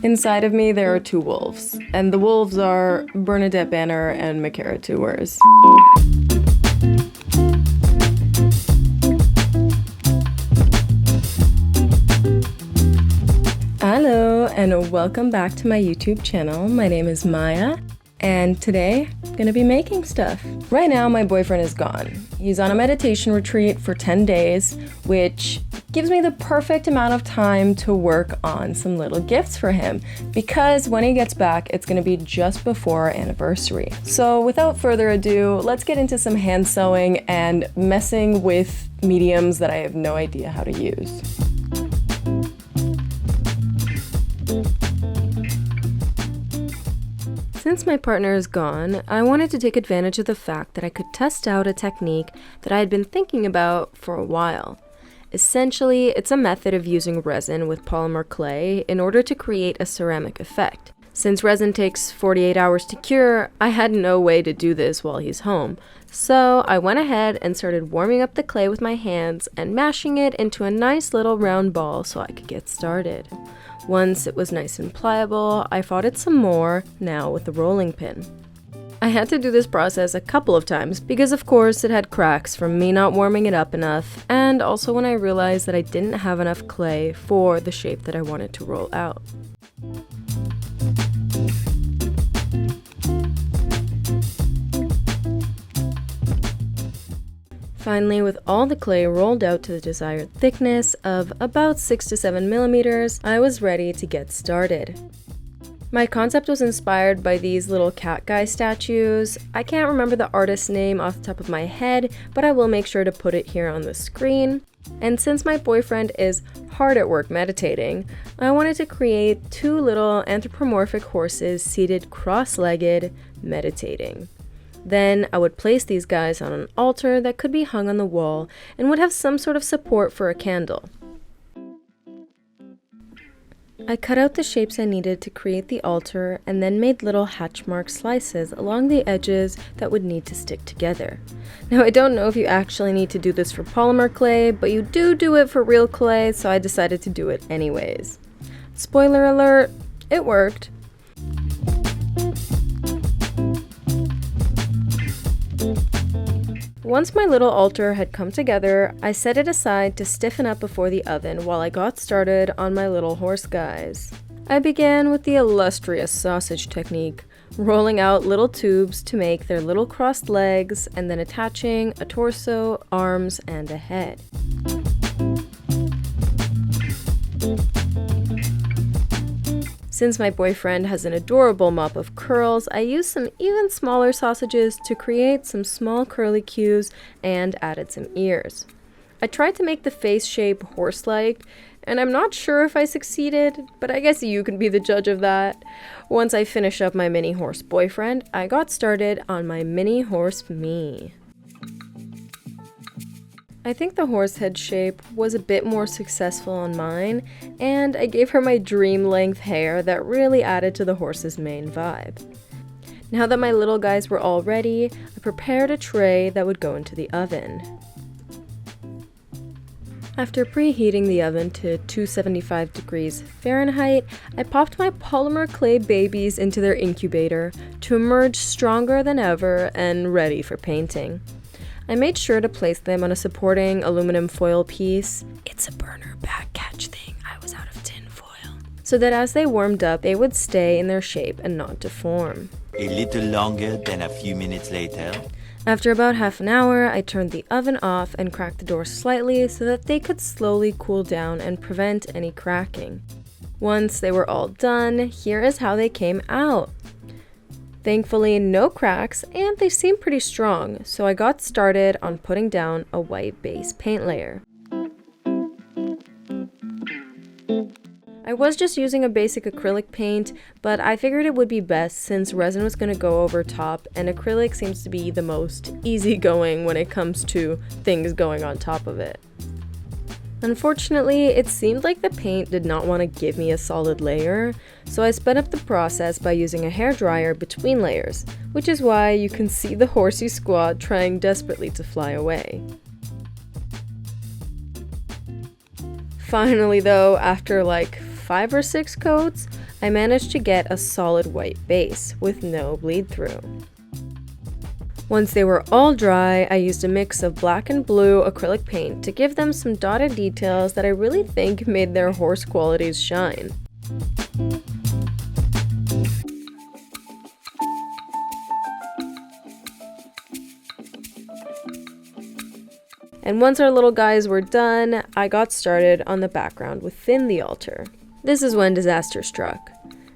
Inside of me there are two wolves, and the wolves are Bernadette Banner and Makara Tours. Hello and welcome back to my YouTube channel. My name is Maya, and today I'm gonna be making stuff. Right now my boyfriend is gone. He's on a meditation retreat for 10 days, which gives me the perfect amount of time to work on some little gifts for him, because when he gets back it's gonna be just before our anniversary. So without further ado, let's get into some hand sewing and messing with mediums that I have no idea how to use. Since my partner is gone, I wanted to take advantage of the fact that I could test out a technique that I had been thinking about for a while. Essentially, it's a method of using resin with polymer clay in order to create a ceramic effect. Since resin takes 48 hours to cure, I had no way to do this while he's home. So I went ahead and started warming up the clay with my hands and mashing it into a nice little round ball so I could get started. Once it was nice and pliable, I fought it some more, now with the rolling pin. I had to do this process a couple of times because of course it had cracks from me not warming it up enough, and also when I realized that I didn't have enough clay for the shape that I wanted to roll out. Finally, with all the clay rolled out to the desired thickness of about 6 to 7 millimeters, I was ready to get started. My concept was inspired by these little cat guy statues. I can't remember the artist's name off the top of my head, but I will make sure to put it here on the screen. And since my boyfriend is hard at work meditating, I wanted to create two little anthropomorphic horses seated cross-legged, meditating. Then I would place these guys on an altar that could be hung on the wall and would have some sort of support for a candle. I cut out the shapes I needed to create the altar and then made little hatch mark slices along the edges that would need to stick together. Now I don't know if you actually need to do this for polymer clay, but you do it for real clay, so I decided to do it anyways. Spoiler alert, it worked. Once my little altar had come together, I set it aside to stiffen up before the oven while I got started on my little horse guys. I began with the illustrious sausage technique, rolling out little tubes to make their little crossed legs and then attaching a torso, arms, and a head. Since my boyfriend has an adorable mop of curls, I used some even smaller sausages to create some small curly cues and added some ears. I tried to make the face shape horse-like, and I'm not sure if I succeeded, but I guess you can be the judge of that. Once I finished up my mini horse boyfriend, I got started on my mini horse me. I think the horse head shape was a bit more successful on mine, and I gave her my dream length hair that really added to the horse's main vibe. Now that my little guys were all ready, I prepared a tray that would go into the oven. After preheating the oven to 275 degrees Fahrenheit, I popped my polymer clay babies into their incubator to emerge stronger than ever and ready for painting. I made sure to place them on a supporting aluminum foil piece. It's a burner bag catch thing, I was out of tin foil. So that as they warmed up, they would stay in their shape and not deform. A little longer than a few minutes later. After about half an hour, I turned the oven off and cracked the door slightly so that they could slowly cool down and prevent any cracking. Once they were all done, here is how they came out. Thankfully, no cracks, and they seem pretty strong, so I got started on putting down a white base paint layer. I was just using a basic acrylic paint, but I figured it would be best since resin was going to go over top, and acrylic seems to be the most easygoing when it comes to things going on top of it. Unfortunately, it seemed like the paint did not want to give me a solid layer, so I sped up the process by using a hairdryer between layers, which is why you can see the horsey squad trying desperately to fly away. Finally though, after like 5 or 6 coats, I managed to get a solid white base with no bleed through. Once they were all dry, I used a mix of black and blue acrylic paint to give them some dotted details that I really think made their horse qualities shine. And once our little guys were done, I got started on the background within the altar. This is when disaster struck.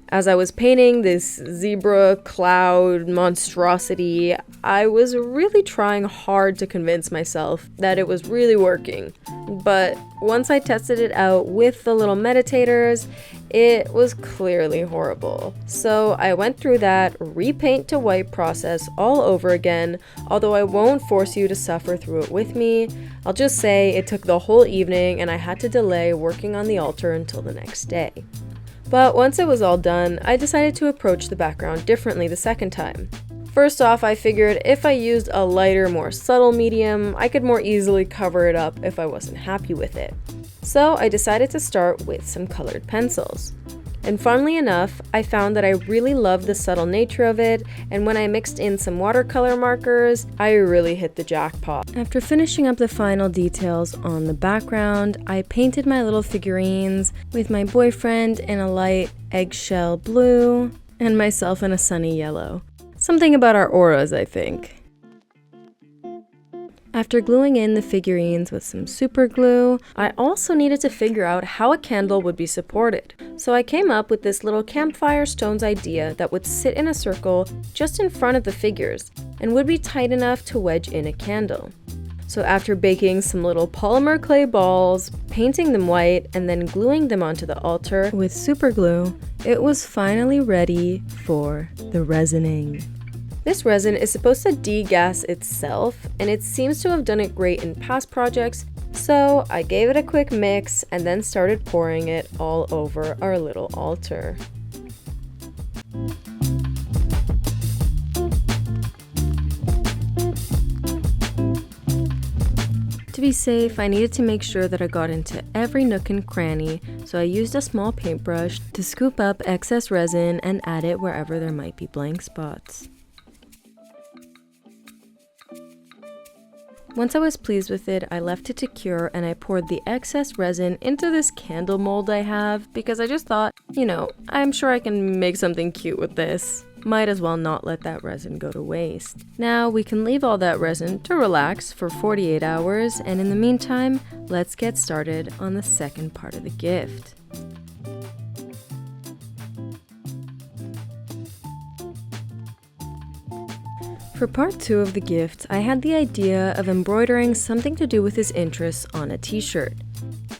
As I was painting this zebra cloud monstrosity, I was really trying hard to convince myself that it was really working. But once I tested it out with the little meditators, it was clearly horrible. So I went through that repaint to white process all over again, although I won't force you to suffer through it with me. I'll just say it took the whole evening and I had to delay working on the altar until the next day. But once it was all done, I decided to approach the background differently the second time. First off, I figured if I used a lighter, more subtle medium, I could more easily cover it up if I wasn't happy with it. So I decided to start with some colored pencils. And funnily enough, I found that I really loved the subtle nature of it, and when I mixed in some watercolor markers, I really hit the jackpot. After finishing up the final details on the background, I painted my little figurines with my boyfriend in a light eggshell blue and myself in a sunny yellow. Something about our auras, I think. After gluing in the figurines with some super glue, I also needed to figure out how a candle would be supported. So I came up with this little campfire stones idea that would sit in a circle just in front of the figures and would be tight enough to wedge in a candle. So after baking some little polymer clay balls, painting them white, and then gluing them onto the altar with super glue, it was finally ready for the resining. This resin is supposed to degas itself, and it seems to have done it great in past projects, so I gave it a quick mix and then started pouring it all over our little altar. To be safe, I needed to make sure that I got into every nook and cranny, so I used a small paintbrush to scoop up excess resin and add it wherever there might be blank spots. Once I was pleased with it, I left it to cure and I poured the excess resin into this candle mold I have because I just thought, I'm sure I can make something cute with this. Might as well not let that resin go to waste. Now we can leave all that resin to relax for 48 hours, and in the meantime, let's get started on the second part of the gift. For part 2 of the gift, I had the idea of embroidering something to do with his interests on a t-shirt.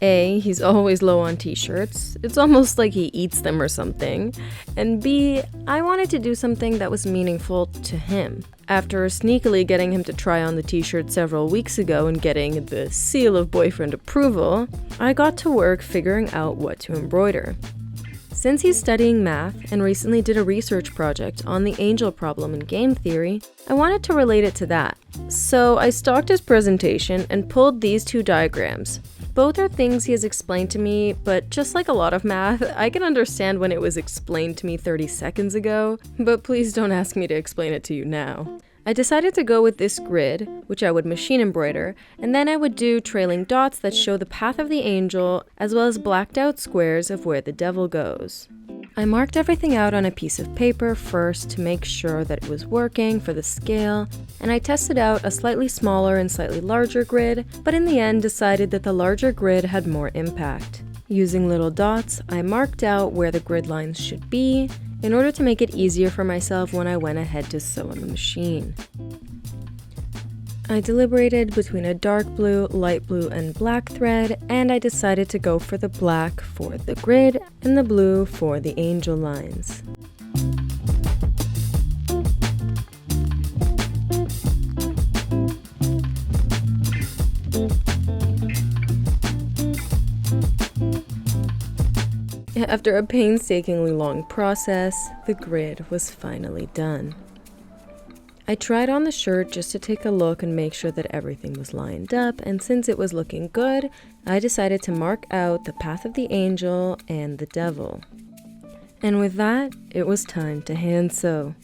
A, he's always low on t-shirts, it's almost like he eats them or something, and B, I wanted to do something that was meaningful to him. After sneakily getting him to try on the t-shirt several weeks ago and getting the seal of boyfriend approval, I got to work figuring out what to embroider. Since he's studying math and recently did a research project on the angel problem in game theory, I wanted to relate it to that. So I stalked his presentation and pulled these two diagrams. Both are things he has explained to me, but just like a lot of math, I can understand when it was explained to me 30 seconds ago, but please don't ask me to explain it to you now. I decided to go with this grid, which I would machine embroider, and then I would do trailing dots that show the path of the angel, as well as blacked out squares of where the devil goes. I marked everything out on a piece of paper first to make sure that it was working for the scale, and I tested out a slightly smaller and slightly larger grid, but in the end decided that the larger grid had more impact. Using little dots, I marked out where the grid lines should be, in order to make it easier for myself when I went ahead to sew on the machine. I deliberated between a dark blue, light blue, and black thread, and I decided to go for the black for the grid and the blue for the angel lines. After a painstakingly long process, the grid was finally done. I tried on the shirt just to take a look and make sure that everything was lined up, and since it was looking good, I decided to mark out the path of the angel and the devil. And with that, it was time to hand sew.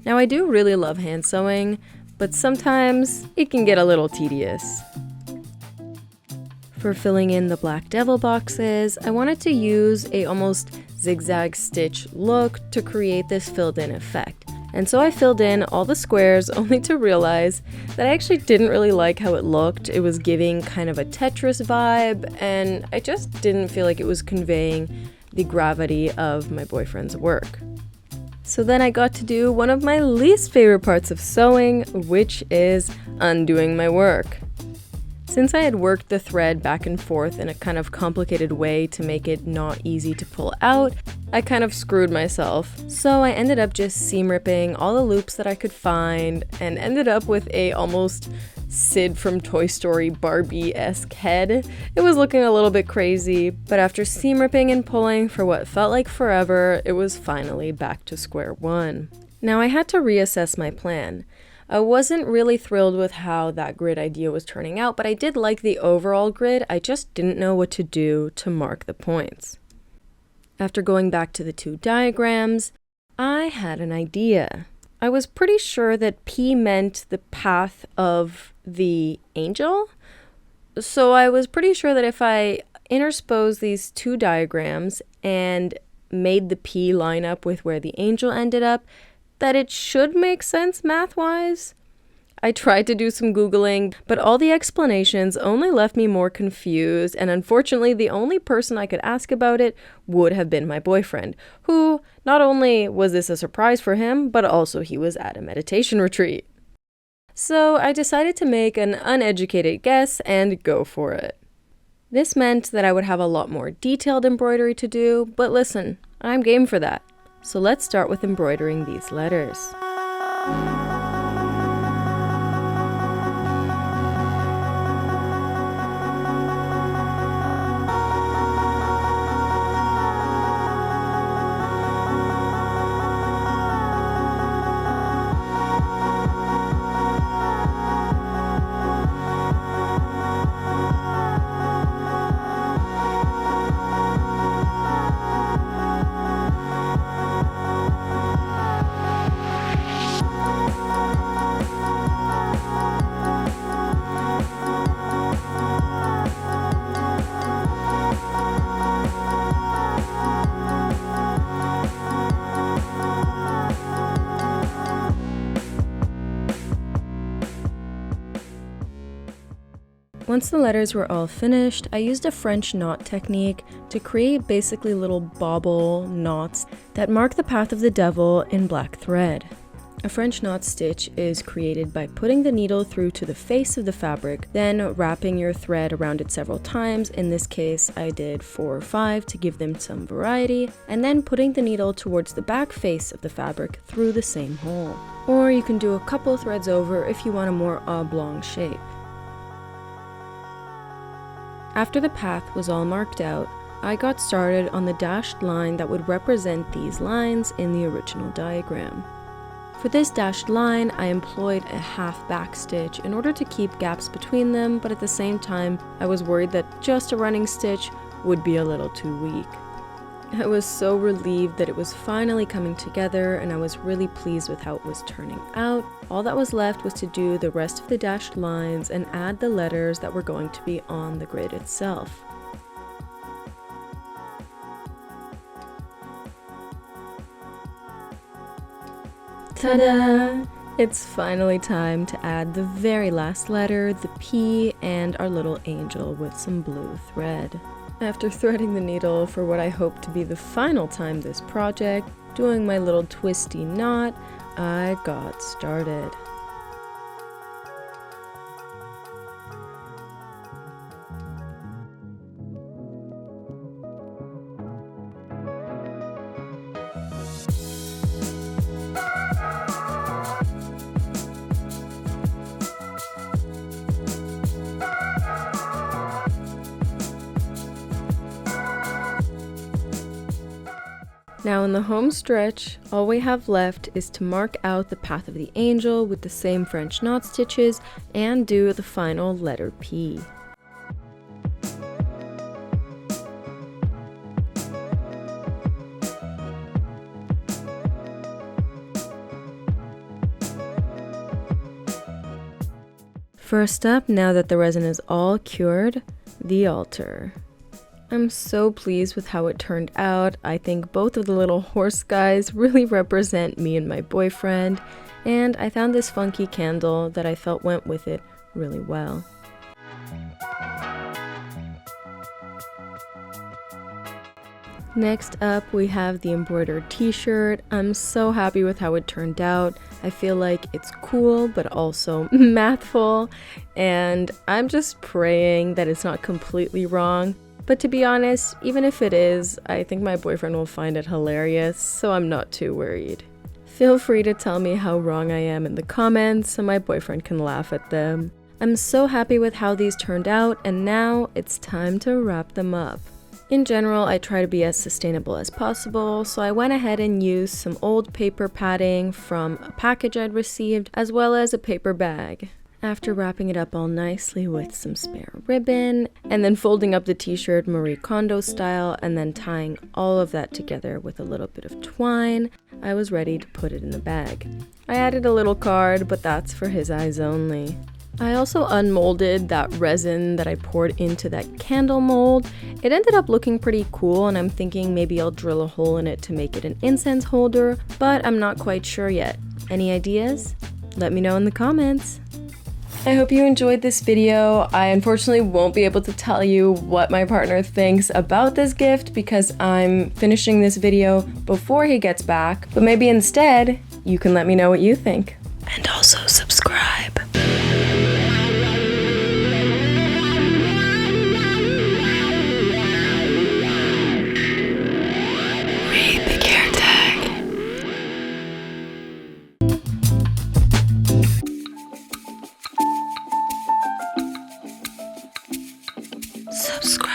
Now I do really love hand sewing, but sometimes it can get a little tedious. For filling in the black devil boxes, I wanted to use a almost zigzag stitch look to create this filled in effect. And so I filled in all the squares only to realize that I actually didn't really like how it looked. It was giving kind of a Tetris vibe, and I just didn't feel like it was conveying the gravity of my boyfriend's work. So then I got to do one of my least favorite parts of sewing, which is undoing my work. Since I had worked the thread back and forth in a kind of complicated way to make it not easy to pull out, I kind of screwed myself. So I ended up just seam ripping all the loops that I could find and ended up with a almost Sid from Toy Story Barbie-esque head. It was looking a little bit crazy, but after seam ripping and pulling for what felt like forever, it was finally back to square one. Now I had to reassess my plan. I wasn't really thrilled with how that grid idea was turning out, but I did like the overall grid. I just didn't know what to do to mark the points. After going back to the two diagrams, I had an idea. I was pretty sure that P meant the path of the angel, so I was pretty sure that if I intersposed these two diagrams and made the P line up with where the angel ended up, that it should make sense math-wise. I tried to do some Googling, but all the explanations only left me more confused, and unfortunately the only person I could ask about it would have been my boyfriend, who not only was this a surprise for him, but also he was at a meditation retreat. So I decided to make an uneducated guess and go for it. This meant that I would have a lot more detailed embroidery to do, but listen, I'm game for that. So let's start with embroidering these letters. Once the letters were all finished, I used a French knot technique to create basically little bobble knots that mark the path of the devil in black thread. A French knot stitch is created by putting the needle through to the face of the fabric, then wrapping your thread around it several times. In this case, I did 4 or 5 to give them some variety, and then putting the needle towards the back face of the fabric through the same hole. Or you can do a couple threads over if you want a more oblong shape. After the path was all marked out, I got started on the dashed line that would represent these lines in the original diagram. For this dashed line, I employed a half back stitch in order to keep gaps between them, but at the same time, I was worried that just a running stitch would be a little too weak. I was so relieved that it was finally coming together, and I was really pleased with how it was turning out. All that was left was to do the rest of the dashed lines and add the letters that were going to be on the grid itself. Ta-da! It's finally time to add the very last letter, the P, and our little angel with some blue thread. After threading the needle for what I hope to be the final time this project, doing my little twisty knot, I got started. Now in the home stretch, all we have left is to mark out the path of the angel with the same French knot stitches and do the final letter P. First up, now that the resin is all cured, the altar. I'm so pleased with how it turned out. I think both of the little horse guys really represent me and my boyfriend, and I found this funky candle that I felt went with it really well. Next up, we have the embroidered t-shirt. I'm so happy with how it turned out. I feel like it's cool, but also mathful, and I'm just praying that it's not completely wrong. But to be honest, even if it is, I think my boyfriend will find it hilarious, so I'm not too worried. Feel free to tell me how wrong I am in the comments so my boyfriend can laugh at them. I'm so happy with how these turned out, and now it's time to wrap them up. In general, I try to be as sustainable as possible, so I went ahead and used some old paper padding from a package I'd received, as well as a paper bag. After wrapping it up all nicely with some spare ribbon, and then folding up the t-shirt Marie Kondo style, and then tying all of that together with a little bit of twine, I was ready to put it in the bag. I added a little card, but that's for his eyes only. I also unmolded that resin that I poured into that candle mold. It ended up looking pretty cool, and I'm thinking maybe I'll drill a hole in it to make it an incense holder, but I'm not quite sure yet. Any ideas? Let me know in the comments. I hope you enjoyed this video. I unfortunately won't be able to tell you what my partner thinks about this gift because I'm finishing this video before he gets back, but maybe instead you can let me know what you think. And also subscribe. Read the care tag. Subscribe.